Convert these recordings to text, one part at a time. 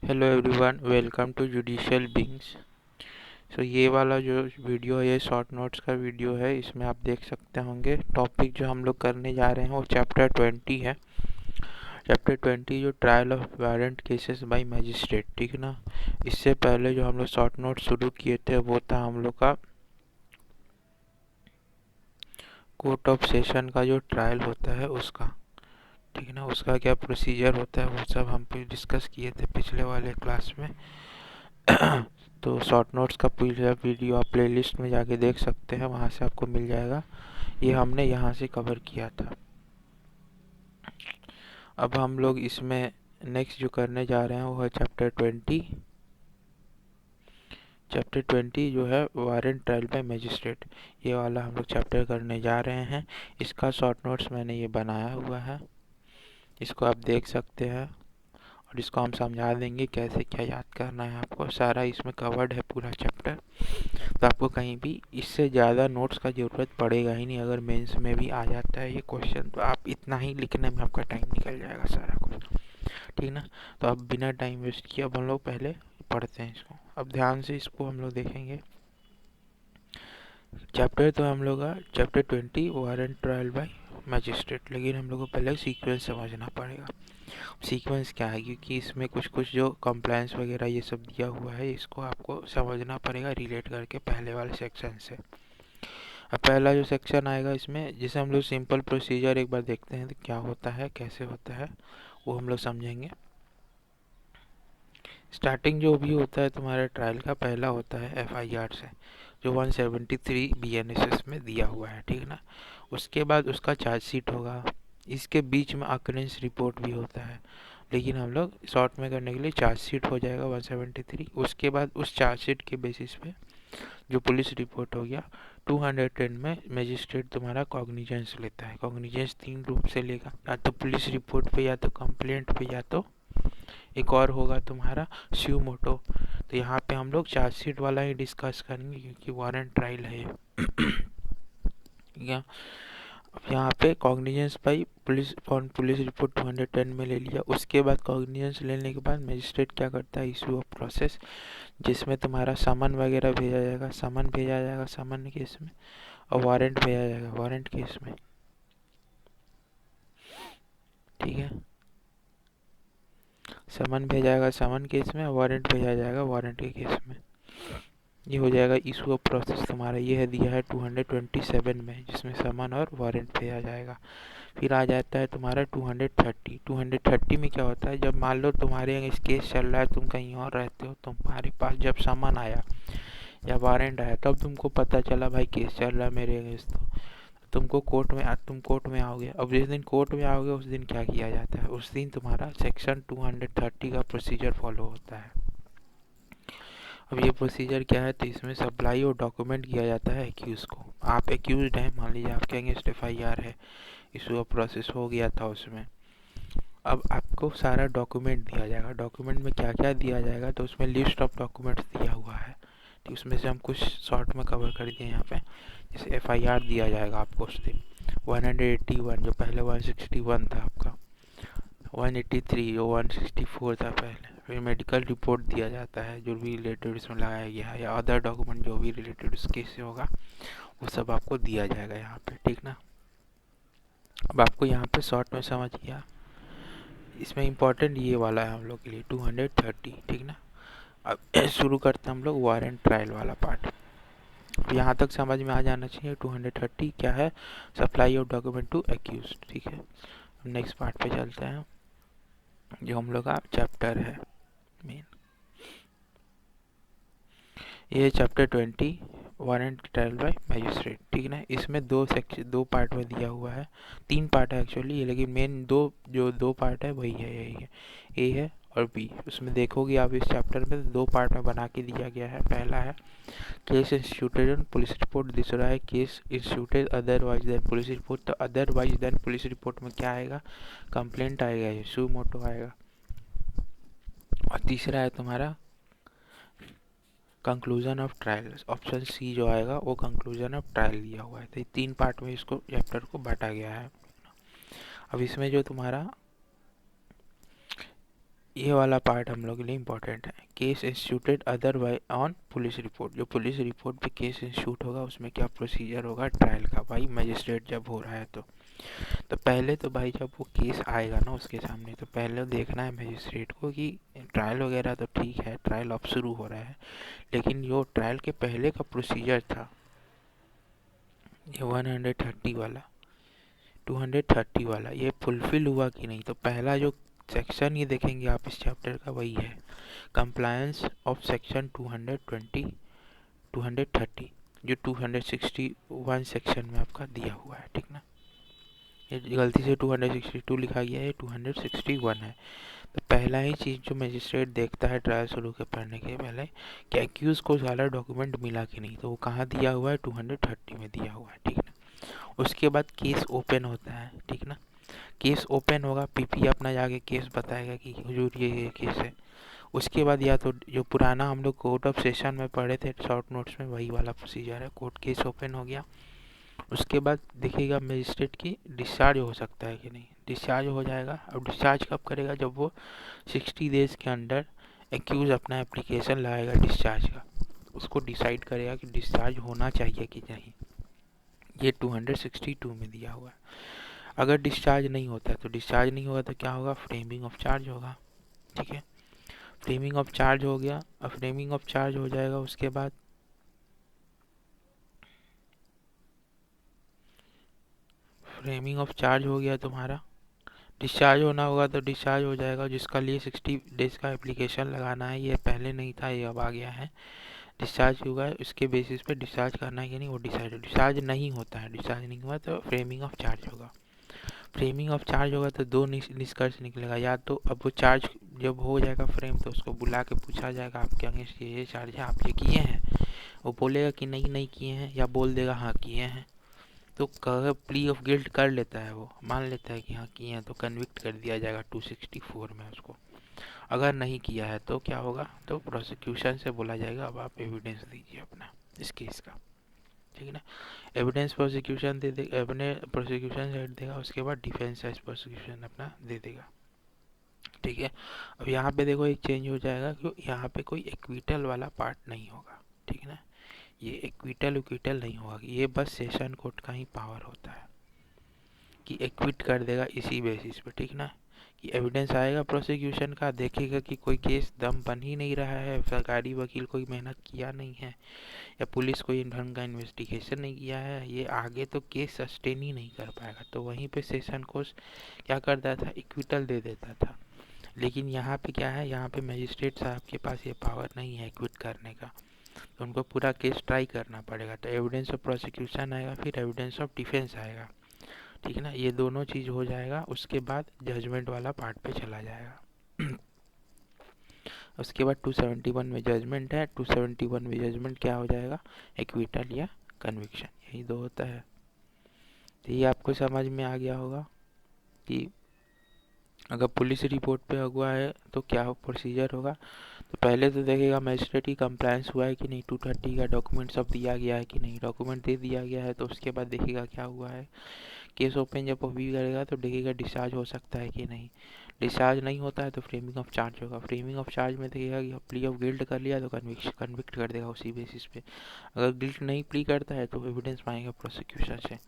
Hello everyone, welcome to judicial beings. ये वाला जो वीडियो है ये शॉर्ट नोट्स का वीडियो है। इसमें आप देख सकते होंगे टॉपिक जो हम लोग करने जा रहे हैं वो चैप्टर 20 है। चैप्टर 20 जो trial of warrant cases bye magistrate, ठीक है ना। इससे पहले जो हम लोग शॉर्ट नोट शुरू किए थे वो था हम लोग का कोर्ट ऑफ सेशन का जो ट्रायल होता है उसका, ठीक है ना। उसका क्या प्रोसीजर होता है वो सब हम पे डिस्कस किए थे पिछले वाले क्लास में। तो शॉर्ट नोट्स का पूरा वीडियो आप प्लेलिस्ट में जाके देख सकते हैं, वहाँ से आपको मिल जाएगा। ये हमने यहाँ से कवर किया था। अब हम लोग इसमें नेक्स्ट जो करने जा रहे हैं वो है चैप्टर 20। चैप्टर 20 जो है वारंट ट्रायल बाय मजिस्ट्रेट, ये वाला हम लोग चैप्टर करने जा रहे हैं। इसका शॉर्ट नोट्स मैंने ये बनाया हुआ है, इसको आप देख सकते हैं और इसको हम समझा देंगे कैसे क्या याद करना है आपको। सारा इसमें कवर्ड है पूरा चैप्टर, तो आपको कहीं भी इससे ज़्यादा नोट्स का ज़रूरत पड़ेगा ही नहीं। अगर मेंस में भी आ जाता है ये क्वेश्चन तो आप इतना ही लिखने में आपका टाइम निकल जाएगा सारा कुछ, ठीक ना। तो अब बिना टाइम वेस्ट किए अब हम लोग पहले पढ़ते हैं इसको। अब ध्यान से इसको हम लोग देखेंगे। चैप्टर तो हम लोग का chapter 20 warrant trial by magistrate, लेकिन हम लोग को पहले सीक्वेंस समझना पड़ेगा। सीक्वेंस क्या है, क्योंकि इसमें कुछ कुछ जो कंप्लायंस वगैरह ये सब दिया हुआ है इसको आपको समझना पड़ेगा रिलेट करके पहले वाले सेक्शन से। अब पहला जो सेक्शन आएगा इसमें, जिसे हम लोग सिंपल प्रोसीजर एक बार देखते हैं तो क्या होता है कैसे होता है वो हम लोग समझेंगे। स्टार्टिंग जो भी होता है तुम्हारे ट्रायल का पहला होता है एफआईआर से, जो 173 बीएनएसएस में दिया हुआ है, ठीक है ना। उसके बाद उसका चार्जशीट होगा, इसके बीच में अक्रेंस रिपोर्ट भी होता है, लेकिन हम लोग शॉर्ट में करने के लिए चार्जशीट हो जाएगा 173। उसके बाद उस चार्जशीट के बेसिस पे जो पुलिस रिपोर्ट हो गया 210 में मजिस्ट्रेट तुम्हारा कॉग्निजेंस लेता है। कॉग्निजेंस तीन रूप से लेगा, या तो पुलिस रिपोर्ट पे, या तो कंप्लेंट पे, या तो एक और होगा तुम्हारा स्यू मोटो। तो यहाँ पे हम लोग चार्जशीट वाला ही डिस्कस करेंगे क्योंकि वारंट ट्रायल है ये। यहाँ पे कॉग्निजेंस बाई पुलिस रिपोर्ट 210 में ले लिया। उसके बाद कॉग्निजेंस लेने के बाद मजिस्ट्रेट क्या करता है, इशू ऑफ प्रोसेस, जिसमें तुम्हारा सामान वगैरह भेजा जाएगा, सामान भेजा जाएगा सामान्य केस में, और वारंट भेजा जाएगा वारंट केस में, ठीक है। सामान भेजा जाएगा सामान केस में, वारंट भेजा जाएगा वारंट के केस में। ये हो जाएगा इशू ऑफ प्रोसेस तुम्हारा। ये है दिया है 227 में, जिसमें सामान और वारंट भेजा जाएगा। फिर आ जाता है तुम्हारा 230। 230 में क्या होता है, जब मान लो तुम्हारे यहाँ केस चल रहा है, तुम कहीं और रहते हो, तुम्हारे पास जब सामान आया या वारंट आया तब तुमको पता चला भाई केस चल रहा है मेरे अगेंस्ट, तो तुमको तुम कोर्ट में आओगे। अब जिस दिन कोर्ट में आओगे उस दिन क्या किया जाता है, उस दिन तुम्हारा सेक्शन 230 का प्रोसीजर फॉलो होता है। अब ये प्रोसीजर क्या है, तो इसमें सप्लाई और डॉक्यूमेंट किया जाता है एक्यूज को। आप एक्यूज हैं, मान लीजिए आपके अगेंस्ट एफआईआर है, इशू ऑफ प्रोसेस हो गया था उसमें। अब आपको सारा डॉक्यूमेंट दिया जाएगा। डॉक्यूमेंट में क्या क्या दिया जाएगा, तो उसमें लिस्ट ऑफ डॉक्यूमेंट्स दिया हुआ है, तो उसमें से हम कुछ शॉर्ट में कवर कर दिए यहाँ पे। जैसे एफआईआर दिया जाएगा आपको उस दिन 181, जो पहले 161 था आपका, 183 जो 164 था पहले। फिर मेडिकल रिपोर्ट दिया जाता है जो भी रिलेटेड उसमें लगाया गया है, या अदर डॉक्यूमेंट जो भी रिलेटेड उस केस से होगा वो सब आपको दिया जाएगा यहाँ पे, ठीक ना। अब आपको यहाँ पे शॉर्ट में समझ गया। इसमें इम्पोर्टेंट ये वाला है हम लोग के लिए 230, ठीक ना। अब शुरू करते हैं हम लोग वारंट ट्रायल वाला पार्ट। यहाँ तक समझ में आ जाना चाहिए 230 क्या है, supply of document to accuse, ठीक है। नेक्स्ट पार्ट पे चलते हैं जो हम लोग का चैप्टर है मेन। ये chapter 20 warrant trial by magistrate, ठीक है ना। इसमें दो सेक्शन, दो पार्ट में दिया हुआ है, तीन पार्ट है एक्चुअली, लेकिन मेन दो पार्ट है वही है, यही है, ए है और बी। उसमें देखोगे आप इस चैप्टर में दो पार्ट में बना के दिया गया है। पहला है case instituted on police report, दूसरा है case instituted otherwise then police report. तो अदरवाइज देन पुलिस रिपोर्ट में क्या आएगा, कंप्लेंट आएगा, ये सू मोटो आएगा। और तीसरा है तुम्हारा conclusion of trial, option C जो आएगा वो कंक्लूजन ऑफ ट्रायल दिया हुआ है। तो ये तीन पार्ट में इसको चैप्टर को बांटा गया है। अब इसमें जो तुम्हारा ये वाला पार्ट हम लोग के लिए इम्पोर्टेंट है। Case instituted otherwise on police report, जो पुलिस रिपोर्ट पे केस इंस्टीट्यूट होगा उसमें क्या प्रोसीजर होगा ट्रायल का, भाई मजिस्ट्रेट जब हो रहा है तो पहले तो भाई जब वो केस आएगा ना उसके सामने, तो पहले देखना है मजिस्ट्रेट को कि ट्रायल वगैरह तो ठीक है, ट्रायल अब शुरू हो रहा है, लेकिन जो ट्रायल के पहले का प्रोसीजर था, ये 130 वाला 230 वाला, ये फुलफिल हुआ कि नहीं। तो पहला जो सेक्शन ये देखेंगे आप इस चैप्टर का, वही है कंप्लायंस ऑफ सेक्शन 220 230, जो 261 सेक्शन में आपका दिया हुआ है, ठीक ना। ये गलती से 262 लिखा गया है, 261 है। तो पहला ही चीज़ जो मजिस्ट्रेट देखता है ट्रायल शुरू के पढ़ने के पहले, कि एक्यूज को सारा डॉक्यूमेंट मिला कि नहीं, तो वो कहाँ दिया हुआ है, 230 में दिया हुआ है, ठीक ना। उसके बाद केस ओपन होता है, ठीक ना। केस ओपन होगा, पीपी अपना जाके केस बताएगा कि हुजूर ये केस है। उसके बाद या तो जो पुराना हम लोग कोर्ट ऑफ सेशन में पढ़े थे शॉर्ट नोट्स में, वही वाला प्रोसीजर है, कोर्ट केस ओपन हो गया। उसके बाद देखिएगा मजिस्ट्रेट की डिस्चार्ज हो सकता है कि नहीं, डिस्चार्ज हो जाएगा। अब डिस्चार्ज कब करेगा, जब वो 60 डेज के अंदर एक्यूज अपना एप्लीकेशन लगाएगा डिस्चार्ज का, उसको डिसाइड करेगा कि डिस्चार्ज होना चाहिए कि नहीं। ये 262 में दिया हुआ है। अगर डिस्चार्ज नहीं होता है तो डिस्चार्ज नहीं होगा तो क्या होगा, फ्रेमिंग ऑफ चार्ज होगा, ठीक है। फ्रेमिंग ऑफ चार्ज हो गया। अब फ्रेमिंग ऑफ चार्ज हो जाएगा, उसके बाद फ्रेमिंग ऑफ चार्ज हो गया तुम्हारा, डिस्चार्ज होना होगा तो डिस्चार्ज हो जाएगा। जिसका लिए 60 डेज का एप्लीकेशन लगाना है, ये पहले नहीं था, ये अब आ गया है। डिस्चार्ज होगा, उसके बेसिस पे डिस्चार्ज करना है कि नहीं वो डिसाइड। डिस्चार्ज नहीं होता है, डिस्चार्ज नहीं हुआ तो फ्रेमिंग ऑफ चार्ज होगा। फ्रेमिंग ऑफ चार्ज होगा तो दो निष्कर्ष निकलेगा, या तो अब वो चार्ज जब हो जाएगा फ्रेम तो उसको बुला के पूछा जाएगा आपके अगेंस्ट ये चार्ज है, आप ये किए हैं, वो बोलेगा कि नहीं नहीं किए हैं, या बोल देगा हाँ किए हैं। तो कह प्ली ऑफ गिल्ट कर लेता है, वो मान लेता है कि हाँ किए हैं, तो कन्विक्ट कर दिया जाएगा 264 में उसको। अगर नहीं किया है तो क्या होगा, तो प्रोसिक्यूशन से बोला जाएगा अब आप एविडेंस दीजिए अपना इस केस का, ठीक है ना। एविडेंस प्रोसिक्यूशन दे देगा, अपने प्रोसिक्यूशन साइड देगा, उसके बाद डिफेंस साइड प्रोसिक्यूशन अपना दे देगा, ठीक है। अब यहाँ पे देखो एक चेंज हो जाएगा कि यहाँ पे कोई इक्विटल वाला पार्ट नहीं होगा, ठीक है ना। ये इक्विटल उक्विटल नहीं होगा, ये बस सेशन कोर्ट का ही पावर होता है कि एक्विट कर देगा इसी बेसिस पे, ठीक ना। कि एविडेंस आएगा प्रोसिक्यूशन का, देखेगा कि कोई केस दम बन ही नहीं रहा है, सरकारी वकील कोई मेहनत किया नहीं है, या पुलिस कोई ढंग का इन्वेस्टिगेशन नहीं किया है, ये आगे तो केस सस्टेन ही नहीं कर पाएगा। तो वहीं पे सेशन कोर्ट क्या करता था, इक्विटल दे देता था। लेकिन यहाँ पे क्या है, यहाँ पे मजिस्ट्रेट साहब के पास ये पावर नहीं है एक्विट करने का, तो उनको पूरा केस ट्राई करना पड़ेगा। तो एविडेंस ऑफ प्रोसिक्यूशन आएगा, फिर एविडेंस ऑफ डिफेंस आएगा, ठीक है ना। ये दोनों चीज़ हो जाएगा, उसके बाद जजमेंट वाला पार्ट पे चला जाएगा। उसके बाद 271 में जजमेंट है, 271 में जजमेंट क्या हो जाएगा, एक्विटल या कन्विक्शन, यही दो होता है। तो ये आपको समझ में आ गया होगा कि अगर पुलिस रिपोर्ट पे अगवा है तो क्या प्रोसीजर होगा। तो पहले तो देखेगा मजिस्ट्रेट की कंप्लायंस हुआ है कि नहीं, 230 का डॉक्यूमेंट सब दिया गया है कि नहीं, डॉक्यूमेंट दे दिया गया है तो उसके बाद देखेगा क्या हुआ है। केस ओपन जब व्यू करेगा तो देखेगा डिस्चार्ज हो सकता है कि नहीं, डिस्चार्ज नहीं होता है तो फ्रेमिंग ऑफ चार्ज होगा। फ्रेमिंग ऑफ चार्ज में देखेगा कि प्ली ऑफ गिल्ट कर लिया तो कन्विक्ट कर देगा उसी बेसिस पे। अगर गिल्ट नहीं प्ली करता है तो एविडेंस मांगेगा प्रोसिक्यूशन से,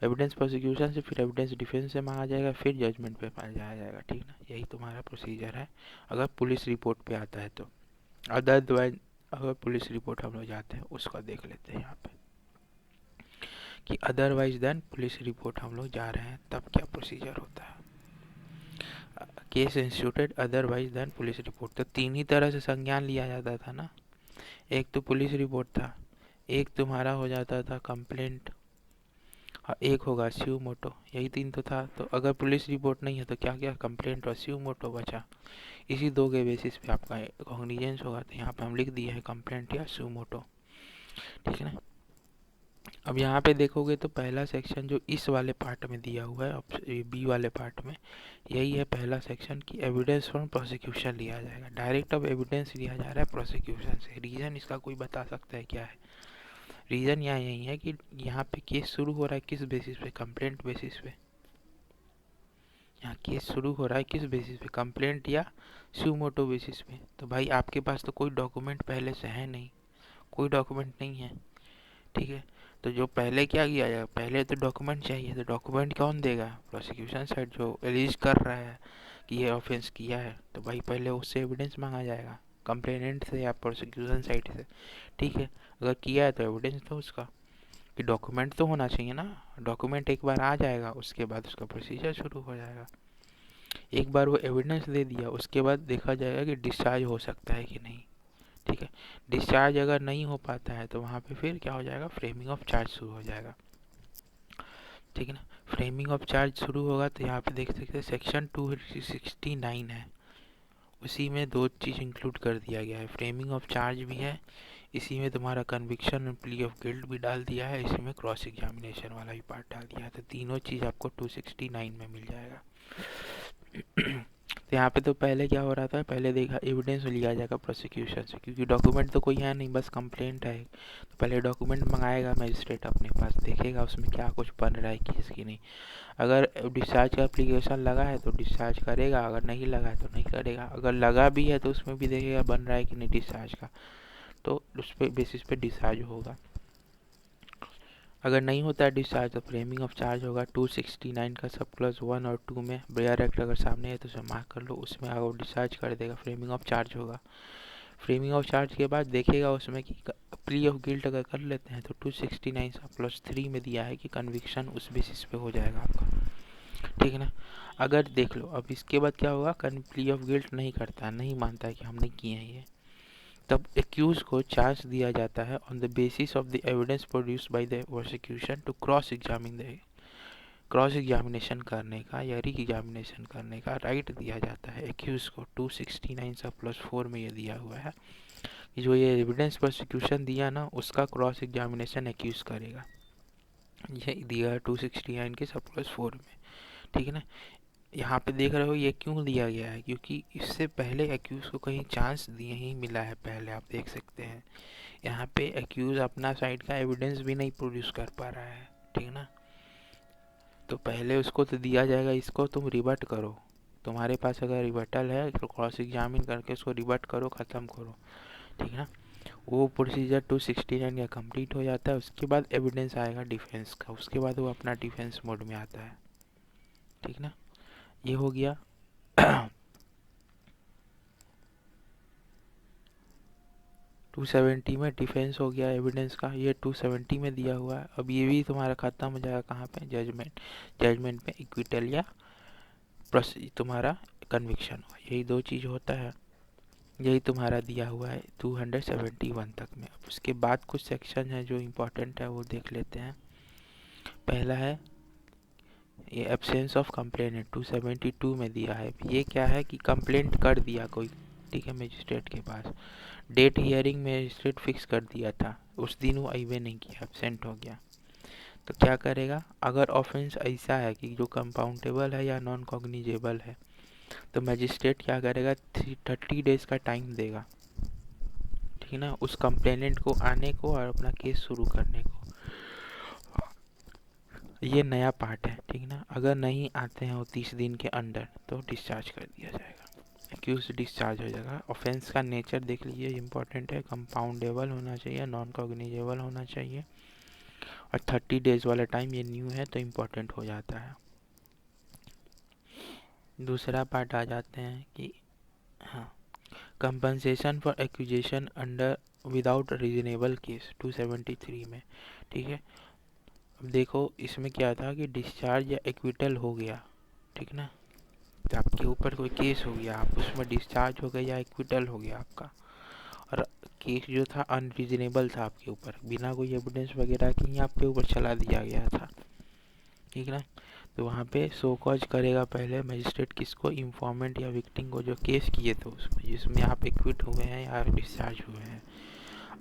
एविडेंस प्रोसिक्यूशन से फिर एविडेंस डिफेंस से मांगा जाएगा, फिर जजमेंट पे जाया जाएगा, ठीक ना। यही तुम्हारा प्रोसीजर है अगर पुलिस रिपोर्ट पे आता है तो। अदरवाइज अगर पुलिस रिपोर्ट हम लोग जाते हैं उसका देख लेते हैं यहाँ पे कि अदरवाइज देन पुलिस रिपोर्ट हम लोग जा रहे हैं तब क्या प्रोसीजर होता है। Case instituted otherwise then police report, तो तीन ही तरह से संज्ञान लिया जाता था ना। एक तो पुलिस रिपोर्ट था, एक तुम्हारा हो जाता था कंप्लेंट, और एक होगा स्यू मोटो, यही तीन तो था। तो अगर पुलिस रिपोर्ट नहीं है तो क्या क्या, कंप्लेंट और स्यू मोटो बचा। इसी दो के बेसिस पे आपका कॉग्निजेंस होगा, तो यहाँ पे हम लिख दिए हैं कंप्लेंट या स्यू मोटो, ठीक है ना। अब यहाँ पे देखोगे तो पहला सेक्शन जो इस वाले पार्ट में दिया हुआ है, बी वाले पार्ट में, यही है पहला सेक्शन कि एविडेंस फ्रॉम प्रोसिक्यूशन लिया जाएगा। डायरेक्ट अब एविडेंस लिया जा रहा है प्रोसिक्यूशन से। रीज़न इसका कोई बता सकता है क्या है। रीज़न यहाँ यही है कि यहाँ पे केस शुरू हो रहा है किस बेसिस पे, कंप्लेंट बेसिस पे। यहाँ केस शुरू हो रहा है किस बेसिस पे, कंप्लेंट या सुमोटो बेसिस पे। तो भाई आपके पास तो कोई डॉक्यूमेंट पहले से है नहीं, कोई डॉक्यूमेंट नहीं है, ठीक है। तो जो पहले क्या किया जाएगा, पहले तो डॉक्यूमेंट चाहिए, तो डॉक्यूमेंट कौन देगा, प्रोसिक्यूशन साइड जो एलिज कर रहा है कि ये ऑफेंस किया है, तो भाई पहले उससे एविडेंस मांगा जाएगा, कंप्लेनेंट से या प्रोसिक्यूशन साइड से, ठीक है। अगर किया है तो एविडेंस तो उसका कि डॉक्यूमेंट तो होना चाहिए ना। डॉक्यूमेंट एक बार आ जाएगा उसके बाद उसका प्रोसीजर शुरू हो जाएगा। एक बार वो एविडेंस दे दिया उसके बाद देखा जाएगा कि डिस्चार्ज हो सकता है कि नहीं, ठीक है। डिस्चार्ज अगर नहीं हो पाता है तो वहाँ पे फिर क्या हो जाएगा, फ्रेमिंग ऑफ चार्ज शुरू हो जाएगा, ठीक है ना। फ्रेमिंग ऑफ चार्ज शुरू होगा तो यहाँ पे देख सकते हैं सेक्शन 269 है, उसी में दो चीज़ इंक्लूड कर दिया गया है, फ्रेमिंग ऑफ चार्ज भी है, इसी में तुम्हारा कन्विक्शन और प्ली ऑफ गिल्ट भी डाल दिया है, इसी में क्रॉस एग्जामिनेशन वाला भी पार्ट डाल दिया है, तो तीनों चीज़ आपको 269 में मिल जाएगा। तो यहाँ पे तो पहले क्या हो रहा था, पहले देखा एविडेंस लिया जाएगा प्रोसिक्यूशन से, क्योंकि डॉक्यूमेंट तो कोई है नहीं, बस कंप्लेंट है, तो पहले डॉक्यूमेंट मंगाएगा मजिस्ट्रेट अपने पास, देखेगा उसमें क्या कुछ बन रहा है केस की नहीं। अगर डिस्चार्ज का एप्लीकेशन लगा है तो डिस्चार्ज करेगा, अगर नहीं लगा है तो नहीं करेगा, अगर लगा भी है तो उसमें भी देखेगा बन रहा है कि नहीं डिस्चार्ज का, तो उस पे बेसिस पे डिस्चार्ज होगा। अगर नहीं होता है डिस्चार्ज तो फ्रेमिंग ऑफ चार्ज होगा। 269 का सब क्लॉज 1 और 2 में बेयर एक्ट अगर सामने है तो उसे मार्क कर लो, उसमें अगर वो डिस्चार्ज कर देगा फ्रेमिंग ऑफ चार्ज होगा। फ्रेमिंग ऑफ चार्ज के बाद देखेगा उसमें कि प्ली ऑफ गिल्ट अगर कर लेते हैं तो 269 सब प्लस 3 में दिया है कि कन्विक्शन उस बेसिस पे हो जाएगा आपका, ठीक है ना। अगर देख लो अब इसके बाद क्या होगा, प्ली ऑफ गिल्ट नहीं करता, नहीं मानता है कि हमने किए हैं ये, तब एक्यूज को चांस दिया जाता है on the basis of the evidence produced by the prosecution to cross examination करने का या री एग्जामिनेशन करने का राइट दिया जाता है एक्यूज को। 269 सब प्लस 4 में ये दिया हुआ है कि जो ये एविडेंस प्रोसिक्यूशन दिया ना उसका क्रॉस एग्जामिनेशन एक्यूज करेगा, ये दिया है 269 के सब प्लस 4 में, ठीक है ना। यहाँ पे देख रहे हो ये क्यों दिया गया है, क्योंकि इससे पहले एक्यूज को कहीं चांस दिए ही मिला है पहले, आप देख सकते हैं यहाँ पे एक्यूज अपना साइड का एविडेंस भी नहीं प्रोड्यूस कर पा रहा है, ठीक है ना। तो पहले उसको तो दिया जाएगा, इसको तुम रिबट करो, तुम्हारे पास अगर रिबटल है तो क्रॉस एग्जामिन करके उसको रिबट करो, ख़त्म करो, ठीक है ना। वो प्रोसीजर 269 का कंप्लीट हो जाता है, उसके बाद एविडेंस आएगा डिफेंस का, उसके बाद वो अपना डिफेंस मोड में आता है, ठीक ना। ये हो गया। 270 में डिफेंस हो गया एविडेंस का, ये 270 में दिया हुआ है। अब ये भी तुम्हारा खत्म हो जाएगा कहाँ पे, जजमेंट में इक्विटल या तुम्हारा कन्विक्शन हुआ, यही दो चीज़ होता है, यही तुम्हारा दिया हुआ है 271 तक में। अब उसके बाद कुछ सेक्शन है जो इम्पोर्टेंट है वो देख लेते हैं। पहला है ये एब्सेंस ऑफ कंप्लेनेंट, 272 में दिया है। ये क्या है कि कंप्लेंट कर दिया कोई, ठीक है, मजिस्ट्रेट के पास, डेट हियरिंग मजिस्ट्रेट फिक्स कर दिया था, उस दिन वो अइवे नहीं किया, एब्सेंट हो गया, तो क्या करेगा, अगर ऑफेंस ऐसा है कि जो कंपाउंडेबल है या नॉन कॉग्निजेबल है तो मजिस्ट्रेट क्या करेगा, 30 डेज का टाइम देगा, ठीक है ना, उस कंप्लेनेंट को आने को और अपना केस शुरू करने को। ये नया पार्ट है, ठीक है ना। अगर नहीं आते हैं वो 30 दिन के अंदर तो डिस्चार्ज कर दिया जाएगा, एक्यूज डिस्चार्ज हो जाएगा। ऑफेंस का नेचर देख लीजिए, इंपॉर्टेंट है, कंपाउंडेबल होना चाहिए, नॉन कॉग्निजेबल होना चाहिए, और 30 डेज वाला टाइम ये न्यू है तो इम्पोर्टेंट हो जाता है। दूसरा पार्ट आ जाते हैं कि हाँ, compensation for accusation under without reasonable case 273 में, ठीक है। अब देखो इसमें क्या था कि डिस्चार्ज या एक्विटल हो गया, ठीक ना, तो आपके ऊपर कोई केस हो गया, आप उसमें डिस्चार्ज हो गया या एक्विटल हो गया आपका, और केस जो था अनरीजनेबल था आपके ऊपर, बिना कोई एविडेंस वगैरह के ही आपके ऊपर चला दिया गया था, ठीक ना। तो वहाँ पे शो कॉज करेगा पहले मजिस्ट्रेट किसको, इन्फॉर्मेंट या विक्टिम को जो केस किए थे उसमें, जिसमें आप एक्विट हुए हैं या डिस्चार्ज हुए हैं।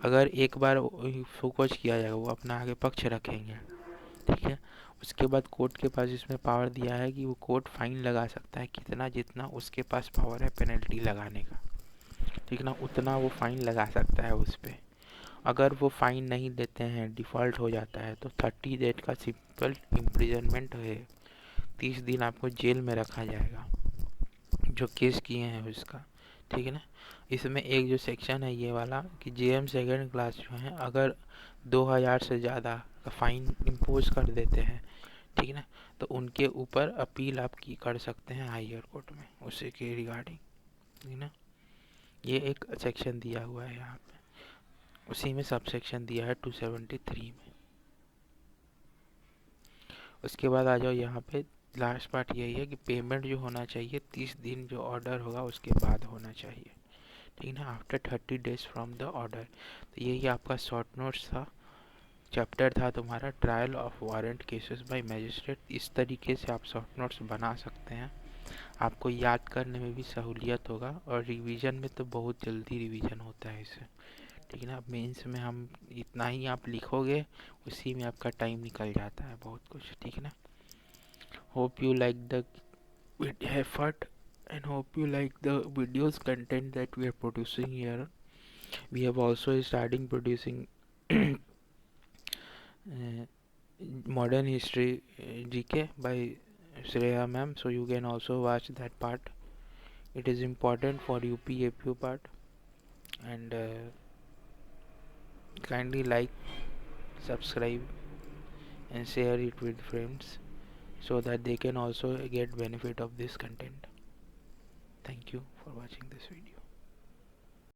अगर एक बार शो कॉज किया जाएगा वो अपना आगे पक्ष रखेंगे, ठीक है। उसके बाद कोर्ट के पास इसमें पावर दिया है कि वो कोर्ट फाइन लगा सकता है, कितना, जितना उसके पास पावर है पेनल्टी लगाने का, ठीक ना, उतना वो फाइन लगा सकता है उस पर। अगर वो फाइन नहीं देते हैं, डिफ़ॉल्ट हो जाता है, तो 30 डेज का सिंपल इम्प्रिजनमेंट है, 30 दिन आपको जेल में रखा जाएगा जो केस किए हैं उसका, ठीक है ना। इसमें एक जो सेक्शन है ये वाला कि जेएम सेकेंड क्लास जो है अगर 2000 से ज़्यादा का फाइन इम्पोज कर देते हैं, ठीक है ना, तो उनके ऊपर अपील आप की कर सकते हैं हायर कोर्ट में उसी के रिगार्डिंग, ठीक है ना। ये एक सेक्शन दिया हुआ है यहाँ पे, उसी में सब सेक्शन दिया है 273 में। उसके बाद आ जाओ यहाँ पे, लास्ट पार्ट यही है कि पेमेंट जो होना चाहिए 30 दिन जो ऑर्डर होगा उसके बाद होना चाहिए, ठीक है ना, after 30 days from the order. तो यही आपका शॉर्ट नोट्स था, चैप्टर था तुम्हारा trial of warrant cases bye magistrate. इस तरीके से आप शॉर्ट नोट्स बना सकते हैं, आपको याद करने में भी सहूलियत होगा और रिवीजन में तो बहुत जल्दी रिवीजन होता है इससे, ठीक है ना। मेंस में हम इतना ही आप लिखोगे उसी में आपका टाइम निकल जाता है बहुत कुछ, ठीक है ना। Hope you like the effort and hope you like the videos content that we are producing here. We have also starting producing modern history GK by Shreya ma'am, so you can also watch that part. It is important for UP part, and kindly like, subscribe and share it with friends so that they can also get benefit of this content. Thank you for watching this video.